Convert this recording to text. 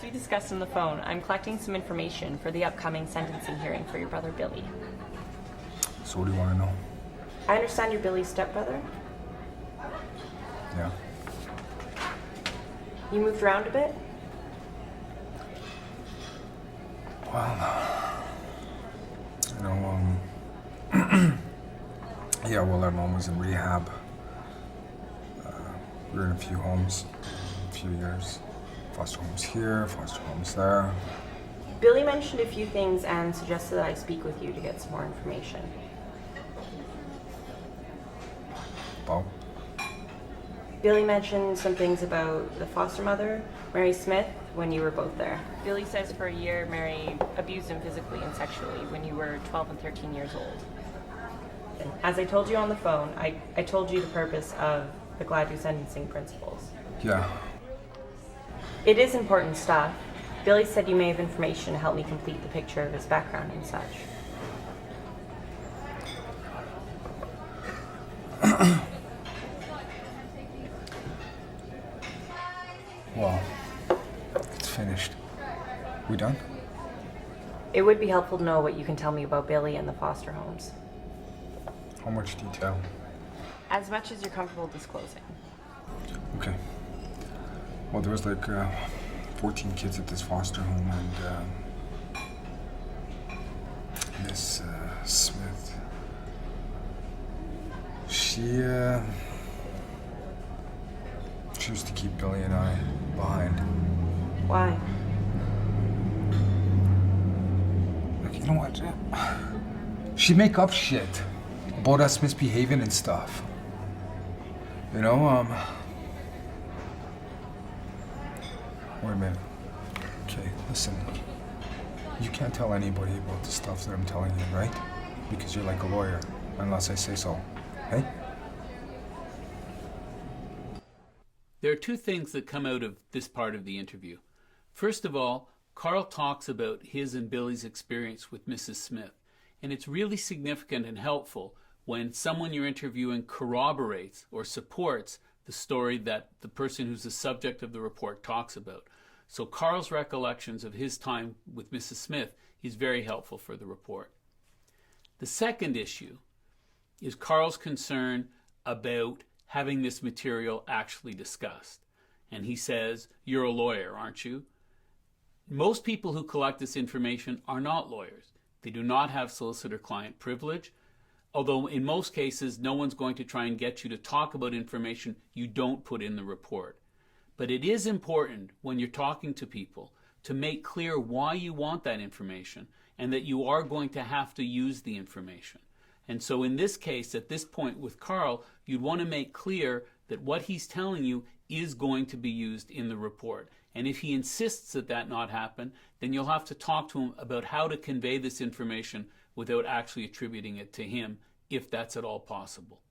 we discussed on the phone, I'm collecting some information for the upcoming sentencing hearing for your brother Billy. So what do you want to know? I understand you're Billy's stepbrother. Yeah. You moved around a bit? Well, you know, yeah, while our mom was in rehab, we were in a few homes, a few years. Foster homes here, foster homes there. Billy mentioned a few things and suggested that I speak with you to get some more information. About? Billy mentioned some things about the foster mother, Mary Smith, when you were both there. Billy says for a year, Mary abused him physically and sexually when you were 12 and 13 years old. As I told you on the phone, I told you the purpose of the Gladue sentencing principles. Yeah. It is important stuff. Billy said you may have information to help me complete the picture of his background and such. Well, it's finished. We done? It would be helpful to know what you can tell me about Billy and the foster homes. How much detail? As much as you're comfortable disclosing. Okay. Well, there was like 14 kids at this foster home, and Miss Smith, she used to keep Billy and I behind. Why? Like, you know what? She'd make up shit about us misbehaving and stuff. You know, wait a minute. Okay, listen. You can't tell anybody about the stuff that I'm telling you, right? Because you're like a lawyer, unless I say so. Hey? There are two things that come out of this part of the interview. First of all, Carl talks about his and Billy's experience with Mrs. Smith. And it's really significant and helpful when someone you're interviewing corroborates or supports the story that the person who's the subject of the report talks about. So Carl's recollections of his time with Mrs. Smith is very helpful for the report. The second issue is Carl's concern about having this material actually discussed. And he says, you're a lawyer, aren't you? Most people who collect this information are not lawyers. They do not have solicitor-client privilege, although in most cases, no one's going to try and get you to talk about information you don't put in the report. But it is important when you're talking to people to make clear why you want that information and that you are going to have to use the information. And so in this case, at this point with Carl, you'd want to make clear that what he's telling you is going to be used in the report. And if he insists that that not happen, then you'll have to talk to him about how to convey this information without actually attributing it to him, if that's at all possible.